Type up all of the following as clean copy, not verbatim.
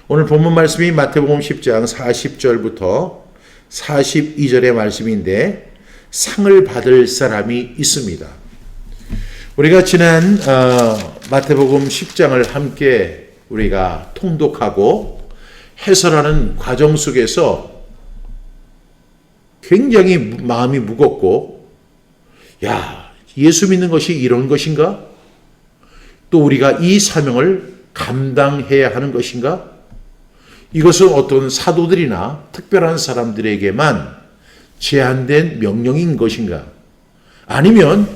오늘 본문 말씀이 마태복음 10장 40절부터 42절의 말씀인데 상을 받을 사람이 있습니다. 우리가 지난 마태복음 10장을 함께 우리가 통독하고 해설하는 과정 속에서 굉장히 마음이 무겁고, 야, 예수 믿는 것이 이런 것인가? 또 우리가 이 사명을 감당해야 하는 것인가? 이것은 어떤 사도들이나 특별한 사람들에게만 제한된 명령인 것인가? 아니면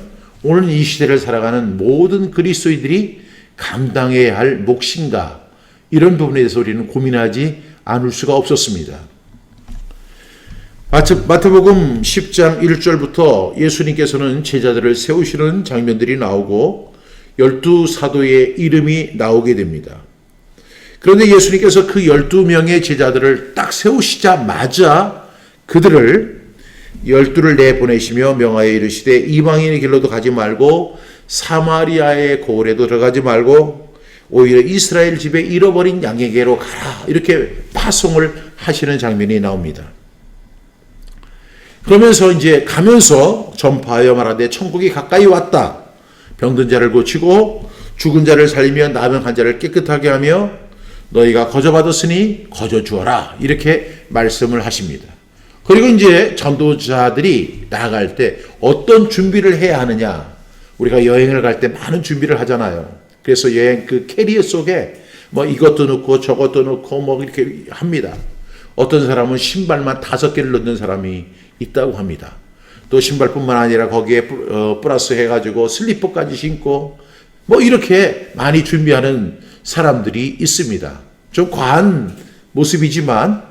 오늘 이 시대를 살아가는 모든 그리스도인들이 감당해야 할 몫인가? 이런 부분에 대해서 우리는 고민하지 않을 수가 없었습니다. 마태복음 10장 1절부터 예수님께서는 제자들을 세우시는 장면들이 나오고 12사도의 이름이 나오게 됩니다. 그런데 예수님께서 그 12명의 제자들을 딱 세우시자마자 그들을 12를 내보내시며 명하여 이르시되 이방인의 길로도 가지 말고 사마리아의 고을에도 들어가지 말고 오히려 이스라엘 집에 잃어버린 양에게로 가라, 이렇게 파송을 하시는 장면이 나옵니다. 그러면서 이제 가면서 전파하여 말하되 천국이 가까이 왔다. 병든 자를 고치고 죽은 자를 살리며 나병한 자를 깨끗하게 하며 너희가 거저 받았으니 거저 주어라, 이렇게 말씀을 하십니다. 그리고 이제 전도자들이 나아갈 때 어떤 준비를 해야 하느냐. 우리가 여행을 갈 때 많은 준비를 하잖아요. 그래서 여행 그 캐리어 속에 뭐 이것도 넣고 저것도 넣고 뭐 이렇게 합니다. 어떤 사람은 신발만 5개를 넣는 사람이 있다고 합니다. 또 신발뿐만 아니라 거기에 플러스 해가지고 슬리퍼까지 신고 뭐 이렇게 많이 준비하는 사람들이 있습니다. 좀 과한 모습이지만,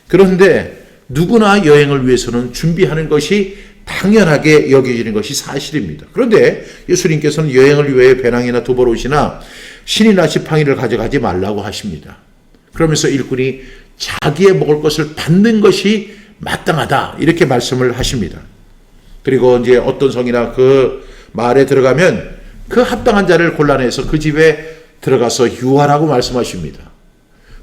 그런데 누구나 여행을 위해서는 준비하는 것이 당연하게 여겨지는 것이 사실입니다. 그런데 예수님께서는 여행을 위해 배낭이나 두보롯이나 신이나 지팡이를 가져가지 말라고 하십니다. 그러면서 일꾼이 자기의 먹을 것을 받는 것이 마땅하다, 이렇게 말씀을 하십니다. 그리고 이제 어떤 성이나 그 마을에 들어가면 그 합당한 자를 골라내서 그 집에 들어가서 유하라고 말씀하십니다.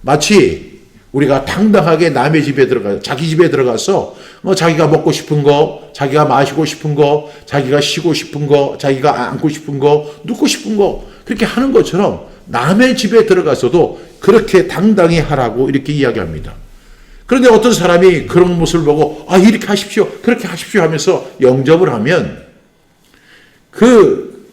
마치 우리가 당당하게 남의 집에 들어가서, 자기 집에 들어가서 자기가 먹고 싶은 거, 자기가 마시고 싶은 거, 자기가 쉬고 싶은 거, 자기가 안고 싶은 거, 눕고 싶은 거, 그렇게 하는 것처럼 남의 집에 들어가서도 그렇게 당당히 하라고 이렇게 이야기합니다. 그런데 어떤 사람이 그런 모습을 보고 이렇게 하십시오, 그렇게 하십시오 하면서 영접을 하면 그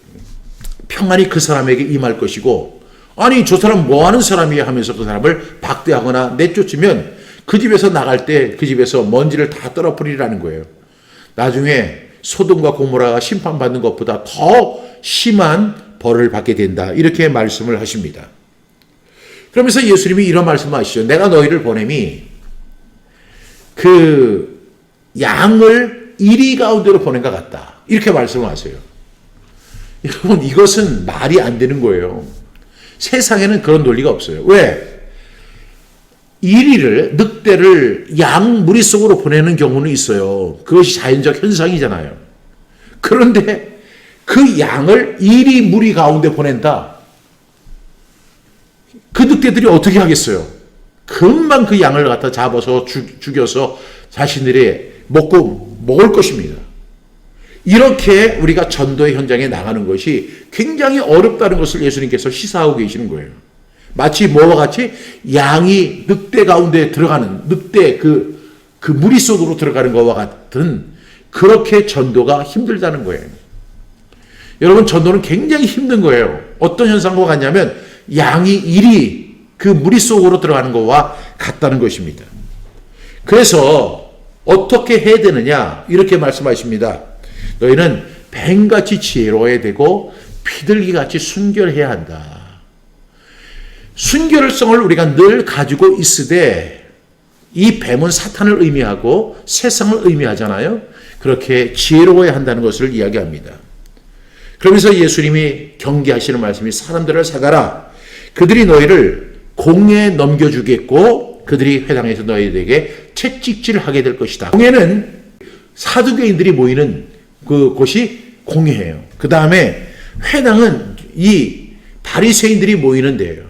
평안이 그 사람에게 임할 것이고, 아니 저 사람 뭐 하는 사람이야 하면서 그 사람을 박대하거나 내쫓으면 그 집에서 나갈 때 그 집에서 먼지를 다 떨어뜨리라는 거예요. 나중에 소돔과 고모라가 심판받는 것보다 더 심한 벌을 받게 된다, 이렇게 말씀을 하십니다. 그러면서 예수님이 이런 말씀을 하시죠. 내가 너희를 보냄이 그 양을 이리 가운데로 보낸 것 같다, 이렇게 말씀을 하세요. 여러분, 이것은 말이 안 되는 거예요. 세상에는 그런 논리가 없어요. 왜? 이리를, 늑대를 양 무리 속으로 보내는 경우는 있어요. 그것이 자연적 현상이잖아요. 그런데 그 양을 이리 무리 가운데 보낸다. 그 늑대들이 어떻게 하겠어요? 금방 그 양을 갖다 잡아서 죽여서 자신들이 먹을 것입니다. 이렇게 우리가 전도의 현장에 나가는 것이 굉장히 어렵다는 것을 예수님께서 시사하고 계시는 거예요. 마치 뭐와 같이 양이 늑대 가운데 들어가는, 늑대 그 무리 속으로 들어가는 것과 같은, 그렇게 전도가 힘들다는 거예요. 여러분, 전도는 굉장히 힘든 거예요. 어떤 현상과 같냐면 양이 이리 그 무리 속으로 들어가는 것과 같다는 것입니다. 그래서 어떻게 해야 되느냐, 이렇게 말씀하십니다. 너희는 뱀같이 지혜로워야 되고 비둘기같이 순결해야 한다. 순결성을 우리가 늘 가지고 있으되, 이 뱀은 사탄을 의미하고 세상을 의미하잖아요. 그렇게 지혜로워야 한다는 것을 이야기합니다. 그러면서 예수님이 경계하시는 말씀이 사람들을 사가라. 그들이 너희를 공에 넘겨주겠고 그들이 회당에서 너희들에게 채찍질하게 될 것이다. 공회는 사두개인들이 모이는 그곳이 공회예요. 그 다음에 회당은 이 바리새인들이 모이는 데예요.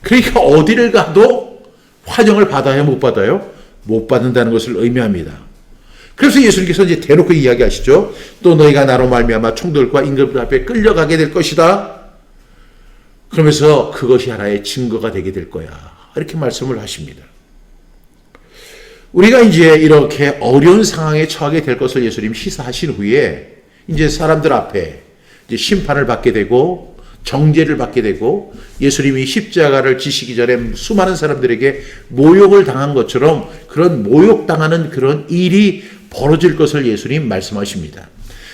그러니까 어디를 가도 환영을 받아야 못 받아요? 못 받는다는 것을 의미합니다. 그래서 예수님께서 이제 대놓고 이야기하시죠. 또 너희가 나로 말미암아 총독과 임금들 앞에 끌려가게 될 것이다. 그러면서 그것이 하나의 증거가 되게 될 거야. 이렇게 말씀을 하십니다. 우리가 이제 이렇게 어려운 상황에 처하게 될 것을 예수님이 시사하신 후에 이제 사람들 앞에 이제 심판을 받게 되고 정죄를 받게 되고 예수님이 십자가를 지시기 전에 수많은 사람들에게 모욕을 당한 것처럼 그런 모욕당하는 그런 일이 벌어질 것을 예수님 말씀하십니다.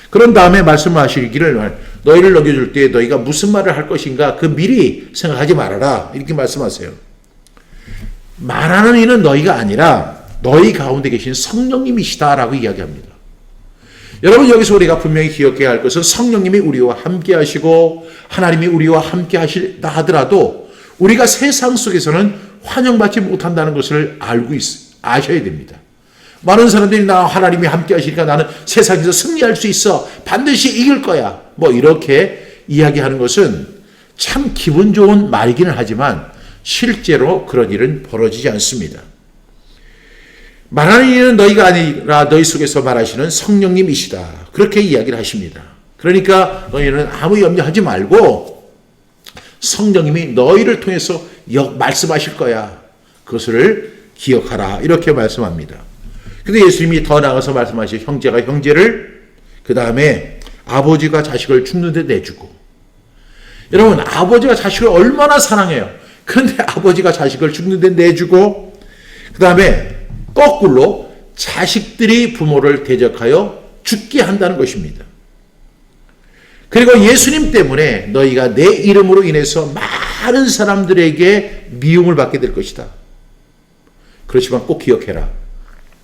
그런 다음에 말씀하시기를 너희를 넘겨줄 때 너희가 무슨 말을 할 것인가 그 미리 생각하지 말아라 이렇게 말씀하세요. 말하는 이는 너희가 아니라 너희 가운데 계신 성령님이시다라고 이야기합니다. 여러분 여기서 우리가 분명히 기억해야 할 것은 성령님이 우리와 함께 하시고 하나님이 우리와 함께 하시다 하더라도 우리가 세상 속에서는 환영받지 못한다는 것을 아셔야 됩니다. 많은 사람들이 나 하나님이 함께 하시니까 나는 세상에서 승리할 수 있어. 반드시 이길 거야. 뭐 이렇게 이야기하는 것은 참 기분 좋은 말이기는 하지만 실제로 그런 일은 벌어지지 않습니다. 말하는 이는 너희가 아니라 너희 속에서 말하시는 성령님이시다. 그렇게 이야기를 하십니다. 그러니까 너희는 아무 염려하지 말고 성령님이 너희를 통해서 말씀하실 거야. 그것을 기억하라. 이렇게 말씀합니다. 근데 예수님이 더 나아가서 말씀하시죠. 형제가 형제를 그 다음에 아버지가 자식을 죽는 데 내주고 여러분 아버지가 자식을 얼마나 사랑해요. 그런데 아버지가 자식을 죽는 데 내주고 그 다음에 거꾸로 자식들이 부모를 대적하여 죽게 한다는 것입니다. 그리고 예수님 때문에 너희가 내 이름으로 인해서 많은 사람들에게 미움을 받게 될 것이다. 그렇지만 꼭 기억해라.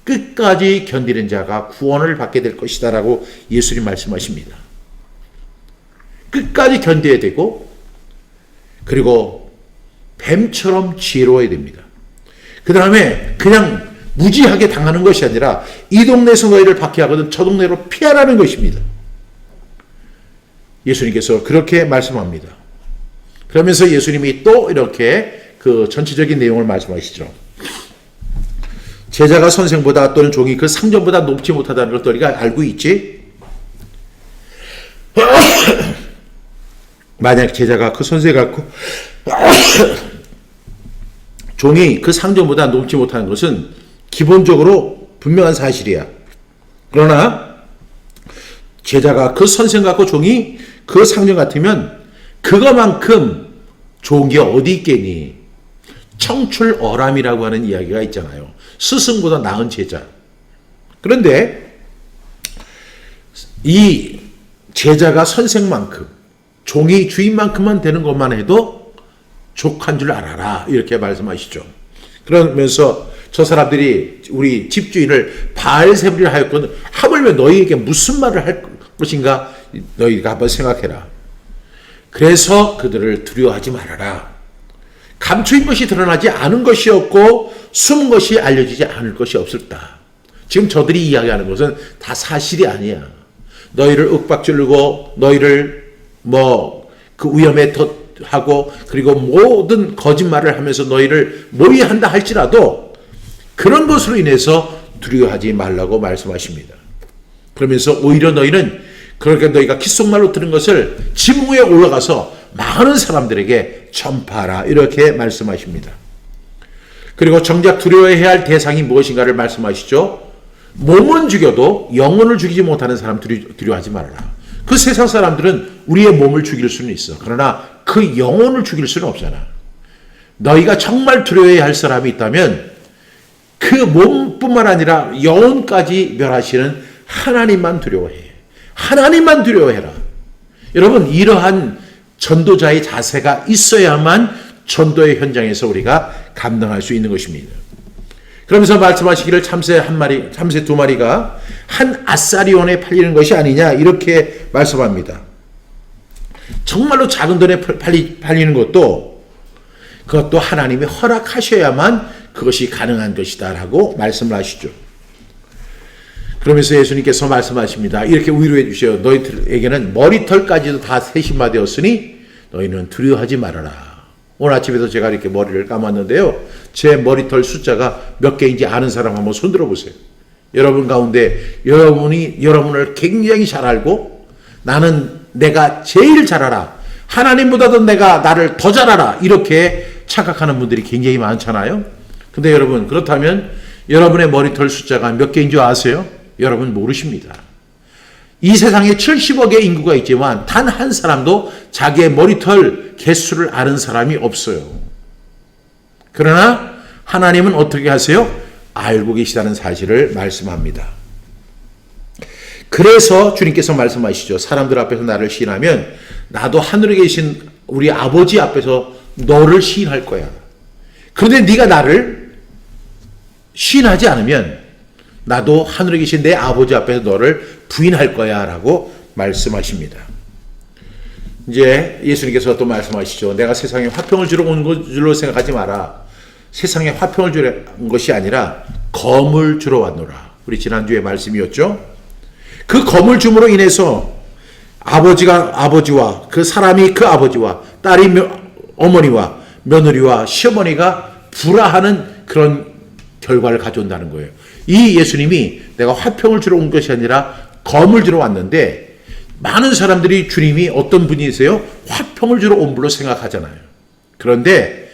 끝까지 견디는 자가 구원을 받게 될 것이다 라고 예수님 말씀하십니다. 끝까지 견뎌야 되고 그리고 뱀처럼 지혜로워야 됩니다. 그 다음에 그냥 무지하게 당하는 것이 아니라 이 동네에서 너희를 박해하거든 저 동네로 피하라는 것입니다. 예수님께서 그렇게 말씀합니다. 그러면서 예수님이 또 이렇게 그 전체적인 내용을 말씀하시죠. 제자가 선생보다 또는 종이 그 상전보다 높지 못하다는 것도 우리가 알고 있지. 만약 제자가 그 선생 같고 종이 그 상전보다 높지 못하는 것은 기본적으로 분명한 사실이야. 그러나 제자가 그 선생 같고 종이 그 상전 같으면 그거만큼 좋은 게 어디 있겠니? 청출어람이라고 하는 이야기가 있잖아요. 스승보다 나은 제자. 그런데 이 제자가 선생만큼 종이 주인만큼만 되는 것만 해도 족한 줄 알아라 이렇게 말씀하시죠. 그러면서 저 사람들이 우리 집주인을 바알세불이라 하였거든 하물며 너희에게 무슨 말을 할 것인가 너희가 한번 생각해라. 그래서 그들을 두려워하지 말아라. 감추인 것이 드러나지 않은 것이 없고 숨은 것이 알려지지 않을 것이 없었다. 지금 저들이 이야기하는 것은 다 사실이 아니야. 너희를 윽박지르고 너희를 그 위험에 하고 그리고 모든 거짓말을 하면서 너희를 모의한다 할지라도 그런 것으로 인해서 두려워하지 말라고 말씀하십니다. 그러면서 오히려 너희는 그렇게 너희가 귓속말로 들은 것을 지붕 위에 올라가서 많은 사람들에게 전파하라 이렇게 말씀하십니다. 그리고 정작 두려워해야 할 대상이 무엇인가를 말씀하시죠. 몸은 죽여도 영혼을 죽이지 못하는 사람 두려워하지 말아라. 그 세상 사람들은 우리의 몸을 죽일 수는 있어. 그러나 그 영혼을 죽일 수는 없잖아. 너희가 정말 두려워해야 할 사람이 있다면 그 몸뿐만 아니라 영혼까지 멸하시는 하나님만 두려워해. 하나님만 두려워해라. 여러분 이러한 전도자의 자세가 있어야만 전도의 현장에서 우리가 감당할 수 있는 것입니다. 그러면서 말씀하시기를 참새 두 마리가 한 아사리온에 팔리는 것이 아니냐 이렇게 말씀합니다. 정말로 작은 돈에 팔리는 것도 그것도 하나님이 허락하셔야만 그것이 가능한 것이다 라고 말씀을 하시죠. 그러면서 예수님께서 말씀하십니다. 이렇게 위로해 주셔요. 너희들에게는 머리털까지도 다 세심화 되었으니 너희는 두려워하지 말아라. 오늘 아침에도 제가 이렇게 머리를 감았는데요. 제 머리털 숫자가 몇 개인지 아는 사람 한번 손 들어보세요. 여러분 가운데 여러분이 여러분을 굉장히 잘 알고 나는 내가 제일 잘 알아. 하나님보다도 내가 나를 더 잘 알아. 이렇게 착각하는 분들이 굉장히 많잖아요. 근데 여러분 그렇다면 여러분의 머리털 숫자가 몇 개인 줄 아세요? 여러분 모르십니다. 이 세상에 70억의 인구가 있지만 단 한 사람도 자기의 머리털 개수를 아는 사람이 없어요. 그러나 하나님은 어떻게 하세요? 알고 계시다는 사실을 말씀합니다. 그래서 주님께서 말씀하시죠. 사람들 앞에서 나를 시인하면 나도 하늘에 계신 우리 아버지 앞에서 너를 시인할 거야. 그런데 네가 나를 시인하지 않으면 나도 하늘에 계신 내 아버지 앞에서 너를 부인할 거야 라고 말씀하십니다. 이제 예수님께서 또 말씀하시죠. 내가 세상에 화평을 주러 온 줄로 생각하지 마라. 세상에 화평을 주러 온 것이 아니라 검을 주러 왔노라. 우리 지난주에 말씀이었죠. 그 검을 줌으로 인해서 아버지와 그 사람이 그 아버지와 딸이 어머니와 며느리와 시어머니가 불화하는 그런 결과를 가져온다는 거예요. 이 예수님이 내가 화평을 주러 온 것이 아니라 검을 주러 왔는데 많은 사람들이 주님이 어떤 분이세요? 화평을 주러 온 분으로 생각하잖아요. 그런데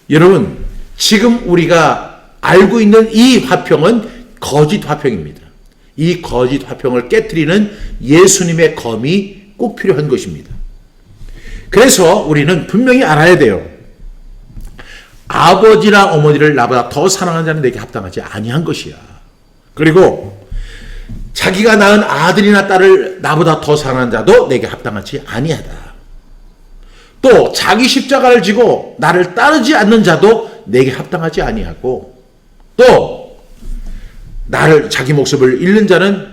여러분 지금 우리가 알고 있는 이 화평은 거짓 화평입니다. 이 거짓 화평을 깨트리는 예수님의 검이 꼭 필요한 것입니다. 그래서 우리는 분명히 알아야 돼요. 아버지나 어머니를 나보다 더 사랑하는 자는 내게 합당하지 아니한 것이야. 그리고 자기가 낳은 아들이나 딸을 나보다 더 사랑하는 자도 내게 합당하지 아니하다. 또 자기 십자가를 지고 나를 따르지 않는 자도 내게 합당하지 아니하고 또 나를 자기 목숨을 잃는 자는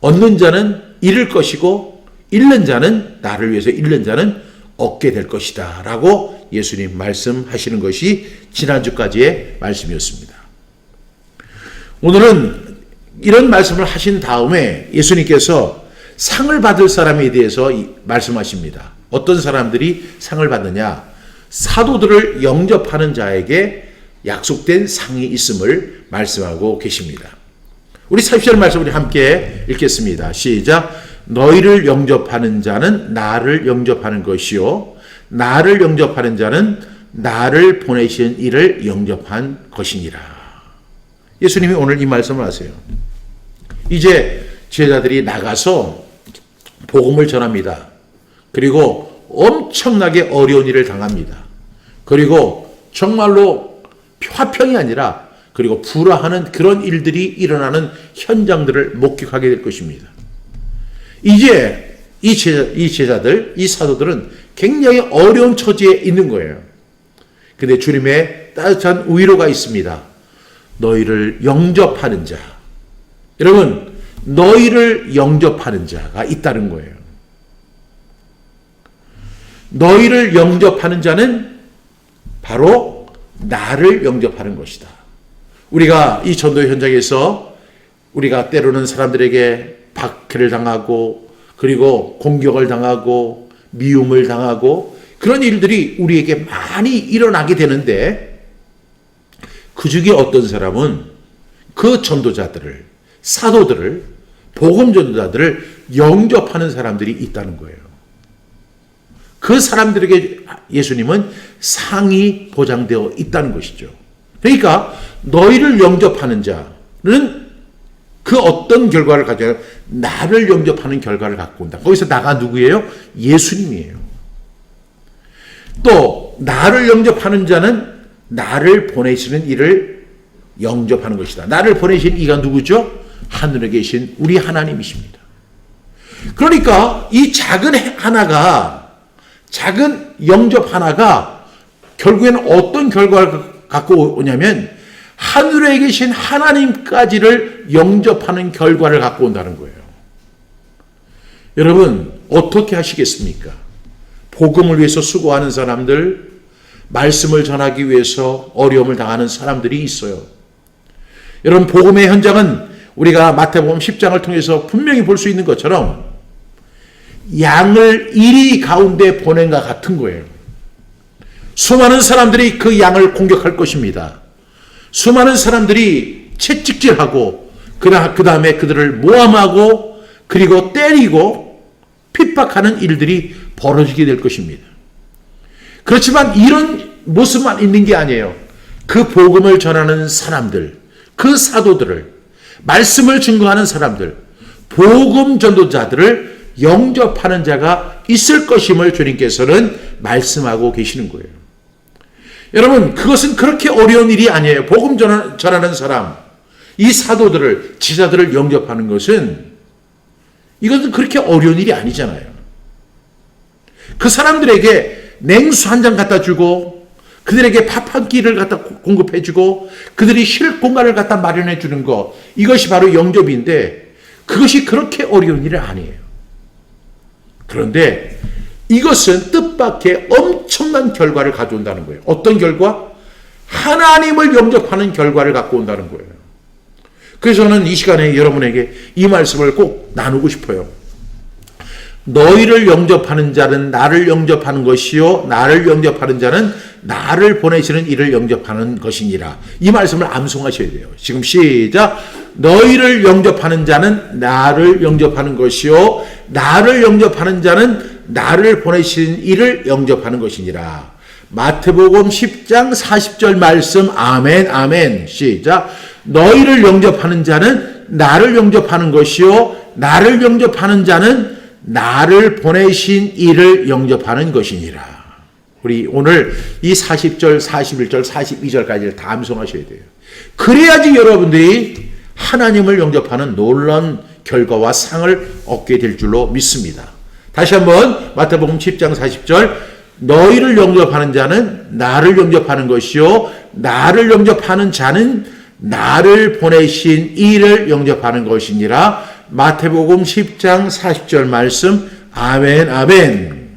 얻는 자는 잃을 것이고 잃는 자는 나를 위해서 잃는 자는 얻게 될 것이다 라고 예수님 말씀하시는 것이 지난주까지의 말씀이었습니다. 오늘은 이런 말씀을 하신 다음에 예수님께서 상을 받을 사람에 대해서 말씀하십니다. 어떤 사람들이 상을 받느냐? 사도들을 영접하는 자에게 약속된 상이 있음을 말씀하고 계십니다. 우리 40절 말씀 우리 함께 읽겠습니다. 시작. 너희를 영접하는 자는 나를 영접하는 것이요 나를 영접하는 자는 나를 보내신 이를 영접한 것이니라. 예수님이 오늘 이 말씀을 하세요. 이제 제자들이 나가서 복음을 전합니다. 그리고 엄청나게 어려운 일을 당합니다. 그리고 정말로 화평이 아니라 그리고 불화하는 그런 일들이 일어나는 현장들을 목격하게 될 것입니다. 이제 이 제자들, 이 사도들은 굉장히 어려운 처지에 있는 거예요. 근데 주님의 따뜻한 위로가 있습니다. 너희를 영접하는 자. 여러분, 너희를 영접하는 자가 있다는 거예요. 너희를 영접하는 자는 바로 나를 영접하는 것이다. 우리가 이 전도 현장에서 우리가 때로는 사람들에게 박해를 당하고 그리고 공격을 당하고 미움을 당하고 그런 일들이 우리에게 많이 일어나게 되는데 그 중에 어떤 사람은 그 전도자들을 사도들을 복음 전도자들을 영접하는 사람들이 있다는 거예요. 그 사람들에게 예수님은 상이 보장되어 있다는 것이죠. 그러니까 너희를 영접하는 자는 그 어떤 결과를 가져요? 나를 영접하는 결과를 갖고 온다. 거기서 나가 누구예요? 예수님이에요. 또 나를 영접하는 자는 나를 보내시는 이를 영접하는 것이다. 나를 보내신 이가 누구죠? 하늘에 계신 우리 하나님이십니다. 그러니까 이 작은 영접 하나가 결국에는 어떤 결과를 갖고 오냐면 하늘에 계신 하나님까지를 영접하는 결과를 갖고 온다는 거예요. 여러분 어떻게 하시겠습니까? 복음을 위해서 수고하는 사람들, 말씀을 전하기 위해서 어려움을 당하는 사람들이 있어요. 여러분 복음의 현장은 우리가 마태복음 10장을 통해서 분명히 볼 수 있는 것처럼 양을 이리 가운데 보낸 것 같은 거예요. 수많은 사람들이 그 양을 공격할 것입니다. 수많은 사람들이 채찍질하고 그 다음에 그들을 모함하고 그리고 때리고 핍박하는 일들이 벌어지게 될 것입니다. 그렇지만 이런 모습만 있는 게 아니에요. 그 복음을 전하는 사람들, 그 사도들을, 말씀을 증거하는 사람들, 복음 전도자들을 영접하는 자가 있을 것임을 주님께서는 말씀하고 계시는 거예요. 여러분, 그것은 그렇게 어려운 일이 아니에요. 복음 전하는 사람, 이 사도들을, 지자들을 영접하는 것은 이것은 그렇게 어려운 일이 아니잖아요. 그 사람들에게 냉수 한 잔 갖다 주고 그들에게 밥 한 끼를 갖다 공급해 주고 그들이 쉴 공간을 갖다 마련해 주는 것, 이것이 바로 영접인데 그것이 그렇게 어려운 일은 아니에요. 그런데 이것은 뜻밖의 엄청난 결과를 가져온다는 거예요. 어떤 결과? 하나님을 영접하는 결과를 갖고 온다는 거예요. 그래서 저는 이 시간에 여러분에게 이 말씀을 꼭 나누고 싶어요. 너희를 영접하는 자는 나를 영접하는 것이요 나를 영접하는 자는 나를 보내시는 이를 영접하는 것이니라. 이 말씀을 암송하셔야 돼요. 지금 시작. 너희를 영접하는 자는 나를 영접하는 것이요 나를 영접하는 자는 나를 보내신 이를 영접하는 것이니라. 마태복음 10장 40절 말씀. 아멘 아멘. 시작. 너희를 영접하는 자는 나를 영접하는 것이요 나를 영접하는 자는 나를 보내신 이를 영접하는 것이니라. 우리 오늘 이 40절, 41절, 42절까지를 다 암송하셔야 돼요. 그래야지 여러분들이 하나님을 영접하는 놀라운 결과와 상을 얻게 될 줄로 믿습니다. 다시 한번 마태복음 10장 40절. 너희를 영접하는 자는 나를 영접하는 것이요 나를 영접하는 자는 나를 보내신 이를 영접하는 것이니라. 마태복음 10장 40절 말씀. 아멘 아멘.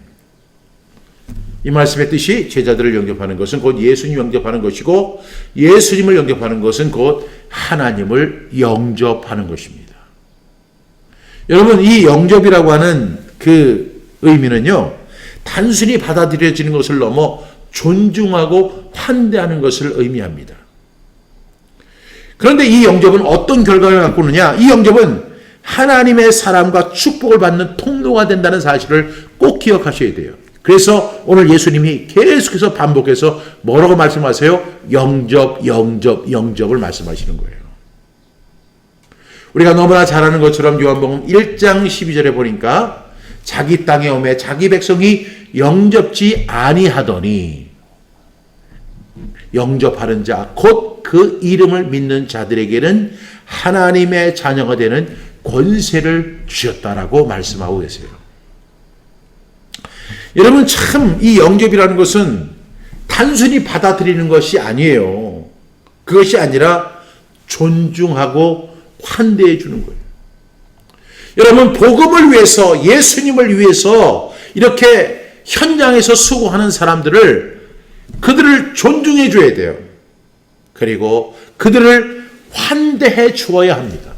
이 말씀의 뜻이 제자들을 영접하는 것은 곧 예수님 영접하는 것이고 예수님을 영접하는 것은 곧 하나님을 영접하는 것입니다. 여러분, 이 영접이라고 하는 그 의미는요, 단순히 받아들여지는 것을 넘어 존중하고 환대하는 것을 의미합니다. 그런데 이 영접은 어떤 결과를 갖고 오느냐? 이 영접은 하나님의 사랑과 축복을 받는 통로가 된다는 사실을 꼭 기억하셔야 돼요. 그래서 오늘 예수님이 계속해서 반복해서 뭐라고 말씀하세요? 영접, 영접, 영접을 말씀하시는 거예요. 우리가 너무나 잘 아는 것처럼 요한복음 1장 12절에 보니까 자기 땅에 오매 자기 백성이 영접지 아니하더니 영접하는 자, 곧 그 이름을 믿는 자들에게는 하나님의 자녀가 되는 권세를 주셨다라고 말씀하고 계세요. 여러분, 참 이 영접이라는 것은 단순히 받아들이는 것이 아니에요. 그것이 아니라 존중하고 환대해 주는 거예요. 여러분, 복음을 위해서, 예수님을 위해서 이렇게 현장에서 수고하는 사람들을, 그들을 존중해 줘야 돼요. 그리고 그들을 환대해 주어야 합니다.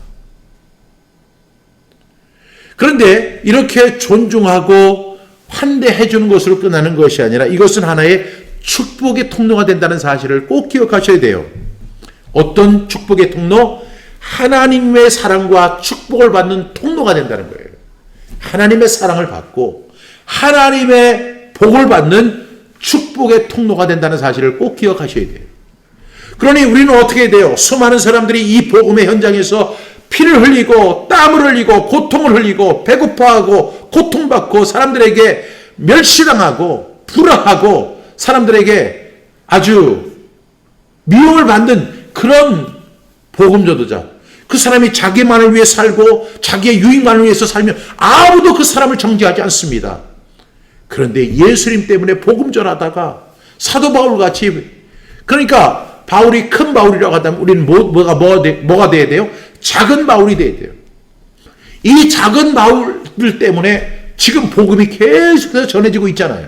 그런데 이렇게 존중하고 환대해 주는 것으로 끝나는 것이 아니라 이것은 하나의 축복의 통로가 된다는 사실을 꼭 기억하셔야 돼요. 어떤 축복의 통로? 하나님의 사랑과 축복을 받는 통로가 된다는 거예요. 하나님의 사랑을 받고 하나님의 복을 받는 축복의 통로가 된다는 사실을 꼭 기억하셔야 돼요. 그러니 우리는 어떻게 돼요? 수많은 사람들이 이 복음의 현장에서 피를 흘리고 땀을 흘리고 고통을 흘리고 배고파하고 고통받고 사람들에게 멸시당하고 불화하고 사람들에게 아주 미움을 받는 그런 복음 전도자, 그 사람이 자기만을 위해 살고 자기의 유익만을 위해서 살면 아무도 그 사람을 정죄하지 않습니다. 그런데 예수님 때문에 복음 전하다가 사도 바울 같이, 그러니까 바울이 큰 바울이라고 하다면 우리는 뭐가 돼야 돼요? 작은 바울이 돼야 돼요. 이 작은 바울들 때문에 지금 복음이 계속해서 전해지고 있잖아요.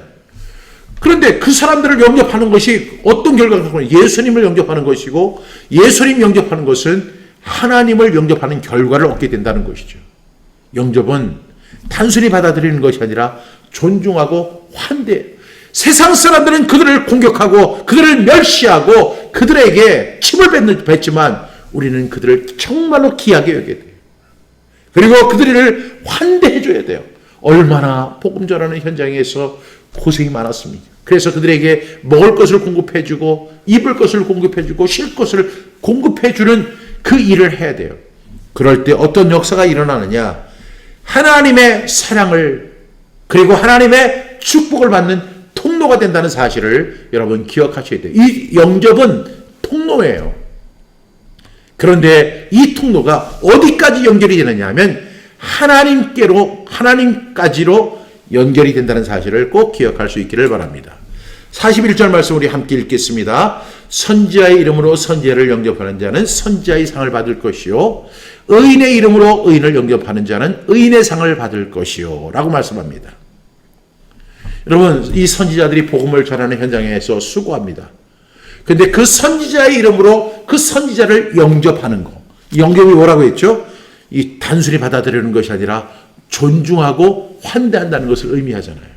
그런데 그 사람들을 영접하는 것이 어떤 결과가 나타나요? 예수님을 영접하는 것이고, 예수님 영접하는 것은 하나님을 영접하는 결과를 얻게 된다는 것이죠. 영접은 단순히 받아들이는 것이 아니라 존중하고 환대. 세상 사람들은 그들을 공격하고 그들을 멸시하고 그들에게 침을 뱉지만 우리는 그들을 정말로 귀하게 여겨야 돼요. 그리고 그들을 환대해 줘야 돼요. 얼마나 복음 전하는 현장에서 고생이 많았습니까? 그래서 그들에게 먹을 것을 공급해 주고 입을 것을 공급해 주고 쉴 것을 공급해 주는 그 일을 해야 돼요. 그럴 때 어떤 역사가 일어나느냐? 하나님의 사랑을 그리고 하나님의 축복을 받는 통로가 된다는 사실을 여러분 기억하셔야 돼요. 이 영접은 통로예요. 그런데 이 통로가 어디까지 연결이 되느냐 하면 하나님까지로 연결이 된다는 사실을 꼭 기억할 수 있기를 바랍니다. 41절 말씀 우리 함께 읽겠습니다. 선지자의 이름으로 선지자를 영접하는 자는 선지자의 상을 받을 것이요 의인의 이름으로 의인을 영접하는 자는 의인의 상을 받을 것이요 라고 말씀합니다. 여러분, 이 선지자들이 복음을 전하는 현장에서 수고합니다. 근데 그 선지자의 이름으로 그 선지자를 영접하는 거. 영접이 뭐라고 했죠? 이 단순히 받아들이는 것이 아니라 존중하고 환대한다는 것을 의미하잖아요.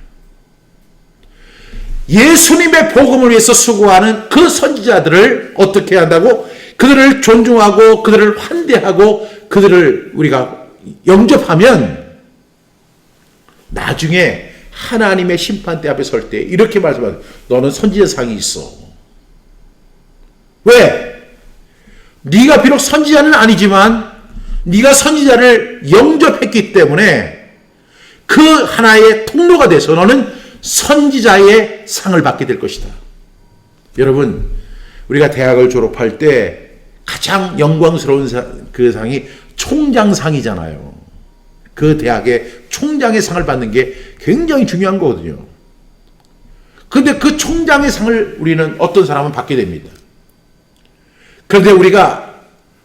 예수님의 복음을 위해서 수고하는 그 선지자들을 어떻게 한다고? 그들을 존중하고 그들을 환대하고 그들을 우리가 영접하면 나중에 하나님의 심판대 앞에 설 때 이렇게 말씀하세요. 너는 선지자상이 있어. 왜? 네가 비록 선지자는 아니지만 네가 선지자를 영접했기 때문에 그 하나의 통로가 돼서 너는 선지자의 상을 받게 될 것이다. 여러분, 우리가 대학을 졸업할 때 가장 영광스러운 그 상이 총장상이잖아요. 그 대학의 총장의 상을 받는 게 굉장히 중요한 거거든요. 그런데 그 총장의 상을 우리는 어떤 사람은 받게 됩니다. 그런데 우리가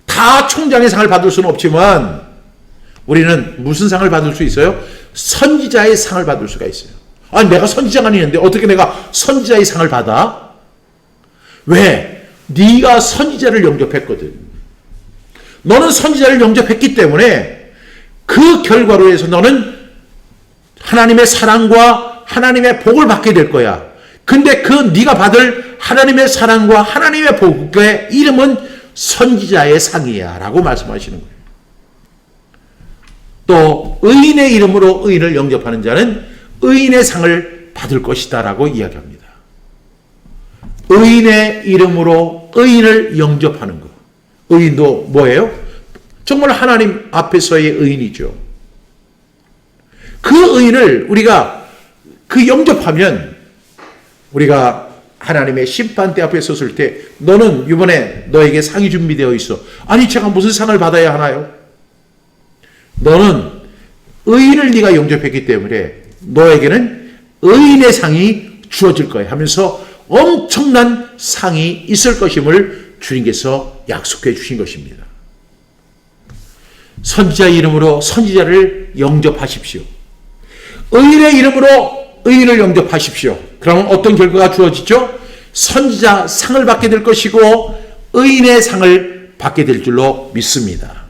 다 총장의 상을 받을 수는 없지만 우리는 무슨 상을 받을 수 있어요? 선지자의 상을 받을 수가 있어요. 아니, 내가 선지자가 아니는데 어떻게 내가 선지자의 상을 받아? 왜? 네가 선지자를 영접했거든. 너는 선지자를 영접했기 때문에 그 결과로 해서 너는 하나님의 사랑과 하나님의 복을 받게 될 거야. 근데 그 네가 받을 하나님의 사랑과 하나님의 복의 이름은 선지자의 상이야 라고 말씀하시는 거예요. 또 의인의 이름으로 의인을 영접하는 자는 의인의 상을 받을 것이다 라고 이야기합니다. 의인의 이름으로 의인을 영접하는 것. 의인도 뭐예요? 정말 하나님 앞에서의 의인이죠. 그 의인을 우리가 그 영접하면 우리가 하나님의 심판대 앞에 섰을 때 너는 이번에 너에게 상이 준비되어 있어. 아니, 제가 무슨 상을 받아야 하나요? 너는 의인을 네가 영접했기 때문에 너에게는 의인의 상이 주어질 거야 하면서 엄청난 상이 있을 것임을 주님께서 약속해 주신 것입니다. 선지자의 이름으로 선지자를 영접하십시오. 의인의 이름으로 의인을 영접하십시오. 그러면 어떤 결과가 주어지죠? 선지자 상을 받게 될 것이고 의인의 상을 받게 될 줄로 믿습니다.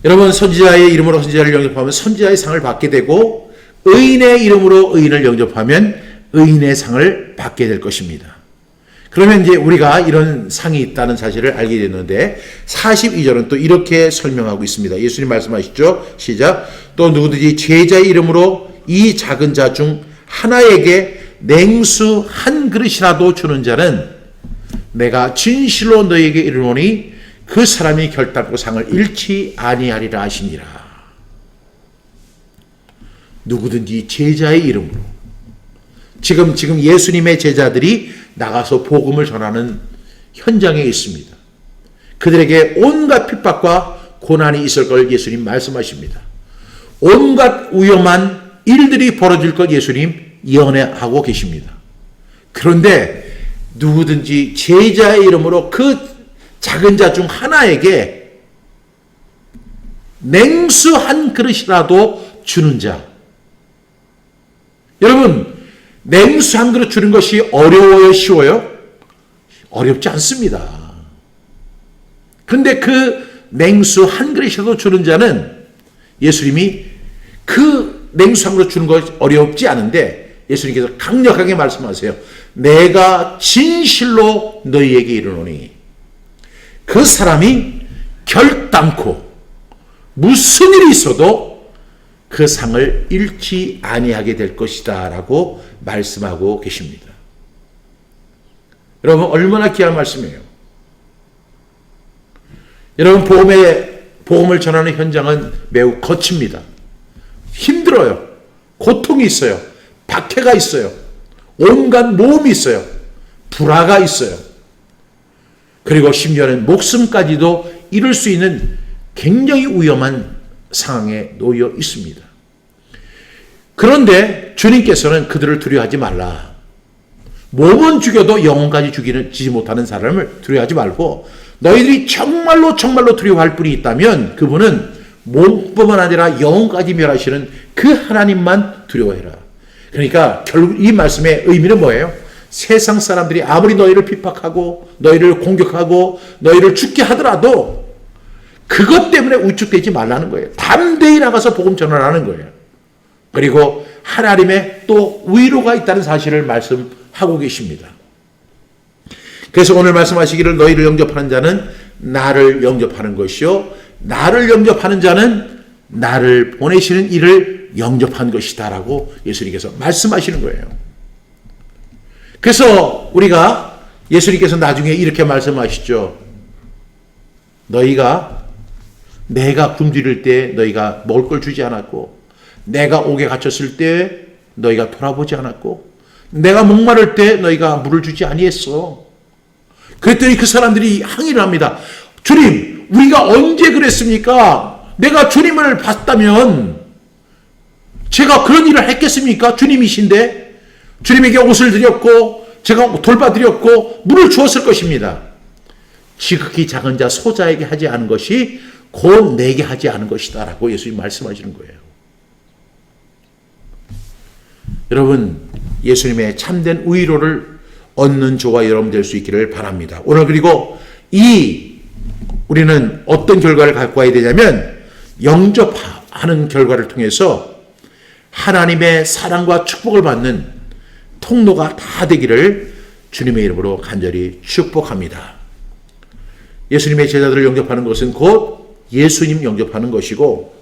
여러분, 선지자의 이름으로 선지자를 영접하면 선지자의 상을 받게 되고 의인의 이름으로 의인을 영접하면 의인의 상을 받게 될 것입니다. 그러면 이제 우리가 이런 상이 있다는 사실을 알게 됐는데 42절은 또 이렇게 설명하고 있습니다. 예수님 말씀하시죠. 시작. 또 누구든지 제자의 이름으로 이 작은 자 중 하나에게 냉수 한 그릇이라도 주는 자는 내가 진실로 너에게 이르노니 그 사람이 결단코 상을 잃지 아니하리라 하시니라. 누구든지 제자의 이름으로 지금 예수님의 제자들이 나가서 복음을 전하는 현장에 있습니다. 그들에게 온갖 핍박과 고난이 있을 걸 예수님 말씀하십니다. 온갖 위험한 일들이 벌어질 것 예수님 예언하고 계십니다. 그런데 누구든지 제자의 이름으로 그 작은 자 중 하나에게 냉수 한 그릇이라도 주는 자. 여러분, 냉수 한 그릇 주는 것이 어려워요? 쉬워요? 어렵지 않습니다. 그런데 그 냉수 한 그릇이라도 주는 자는 예수님이 그 냉수 한 그릇 주는 것이 어렵지 않은데 예수님께서 강력하게 말씀하세요. 내가 진실로 너희에게 이르노니 그 사람이 결단코 무슨 일이 있어도 그 상을 잃지 아니하게 될 것이다 라고 말씀하고 계십니다. 여러분, 얼마나 귀한 말씀이에요. 여러분, 복음을 전하는 현장은 매우 거칩니다. 힘들어요. 고통이 있어요. 박해가 있어요. 온갖 모험이 있어요. 불화가 있어요. 그리고 심지어는 목숨까지도 잃을 수 있는 굉장히 위험한 상황에 놓여 있습니다. 그런데 주님께서는 그들을 두려워하지 말라. 몸은 죽여도 영혼까지 죽이지 못하는 사람을 두려워하지 말고 너희들이 정말로 두려워할 분이 있다면 그분은 몸뿐만 아니라 영혼까지 멸하시는 그 하나님만 두려워해라. 그러니까 결국 이 말씀의 의미는 뭐예요? 세상 사람들이 아무리 너희를 비박하고 너희를 공격하고 너희를 죽게 하더라도 그것 때문에 우쭐대지 말라는 거예요. 담대히 나가서 복음 전하라는 거예요. 그리고 하나님의 또 위로가 있다는 사실을 말씀하고 계십니다. 그래서 오늘 말씀하시기를 너희를 영접하는 자는 나를 영접하는 것이요 나를 영접하는 자는 나를 보내시는 이를 영접한 것이다 라고 예수님께서 말씀하시는 거예요. 그래서 우리가 예수님께서 나중에 이렇게 말씀하시죠. 너희가 내가 굶주릴 때 너희가 먹을 걸 주지 않았고 내가 옥에 갇혔을 때 너희가 돌아보지 않았고 내가 목마를 때 너희가 물을 주지 아니했어. 그랬더니 그 사람들이 항의를 합니다. 주님, 우리가 언제 그랬습니까? 내가 주님을 봤다면 제가 그런 일을 했겠습니까? 주님이신데 주님에게 옷을 드렸고 제가 돌봐드렸고 물을 주었을 것입니다. 지극히 작은 자 소자에게 하지 않은 것이 곧 내게 하지 않은 것이다 라고 예수님 말씀하시는 거예요. 여러분, 예수님의 참된 위로를 얻는 저와 여러분 될 수 있기를 바랍니다. 오늘 그리고 우리는 어떤 결과를 갖고 와야 되냐면 영접하는 결과를 통해서 하나님의 사랑과 축복을 받는 통로가 다 되기를 주님의 이름으로 간절히 축복합니다. 예수님의 제자들을 영접하는 것은 곧 예수님 영접하는 것이고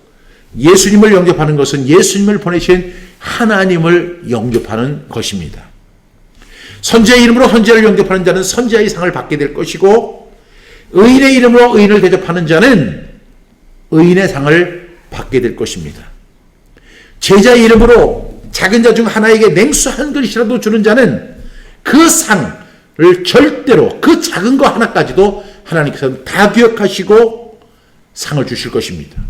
예수님을 영접하는 것은 예수님을 보내신 하나님을 영접하는 것입니다. 선지자의 이름으로 선지자를 영접하는 자는 선지자의 상을 받게 될 것이고 의인의 이름으로 의인을 대접하는 자는 의인의 상을 받게 될 것입니다. 제자의 이름으로 작은 자 중 하나에게 냉수 한 그릇이라도 주는 자는 그 상을 절대로 그 작은 거 하나까지도 하나님께서는 다 기억하시고 상을 주실 것입니다.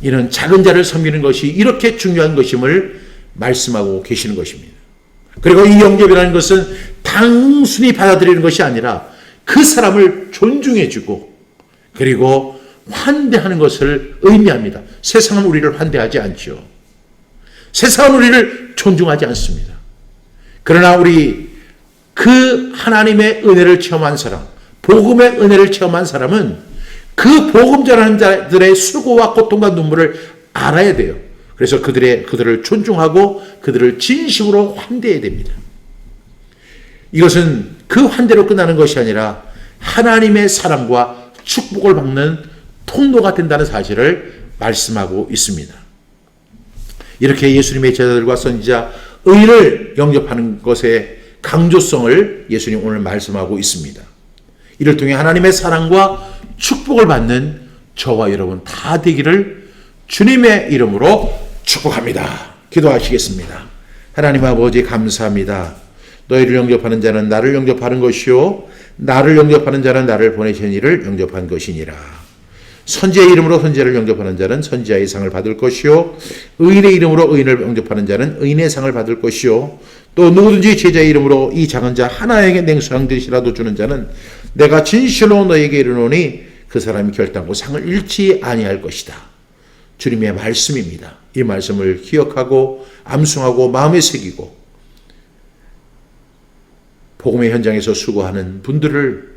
이는 작은 자를 섬기는 것이 이렇게 중요한 것임을 말씀하고 계시는 것입니다. 그리고 이 영접이라는 것은 단순히 받아들이는 것이 아니라 그 사람을 존중해주고 그리고 환대하는 것을 의미합니다. 세상은 우리를 환대하지 않죠. 세상은 우리를 존중하지 않습니다. 그러나 우리 그 하나님의 은혜를 체험한 사람, 복음의 은혜를 체험한 사람은 그 복음 전하는 자들의 수고와 고통과 눈물을 알아야 돼요. 그래서 그들을 존중하고 그들을 진심으로 환대해야 됩니다. 이것은 그 환대로 끝나는 것이 아니라 하나님의 사랑과 축복을 받는 통로가 된다는 사실을 말씀하고 있습니다. 이렇게 예수님의 제자들과 선지자 의를 영접하는 것의 강조성을 예수님 오늘 말씀하고 있습니다. 이를 통해 하나님의 사랑과 축복을 받는 저와 여러분 다 되기를 주님의 이름으로 축복합니다. 기도하시겠습니다. 하나님 아버지 감사합니다. 너희를 영접하는 자는 나를 영접하는 것이요 나를 영접하는 자는 나를 보내신 이를 영접한 것이니라. 선지자의 이름으로 선지자를 영접하는 자는 선지자의 상을 받을 것이요 의인의 이름으로 의인을 영접하는 자는 의인의 상을 받을 것이요 또 누구든지 제자의 이름으로 이 작은 자 하나에게 냉수 한 그릇이라도 주는 자는 내가 진실로 너에게 이르노니 그 사람이 결단코 상을 잃지 아니할 것이다. 주님의 말씀입니다. 이 말씀을 기억하고 암송하고 마음에 새기고 복음의 현장에서 수고하는 분들을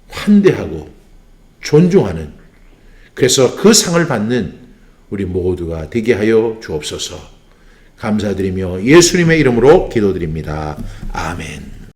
환대하고 존중하는 그래서 그 상을 받는 우리 모두가 되게 하여 주옵소서. 감사드리며 예수님의 이름으로 기도드립니다. 아멘.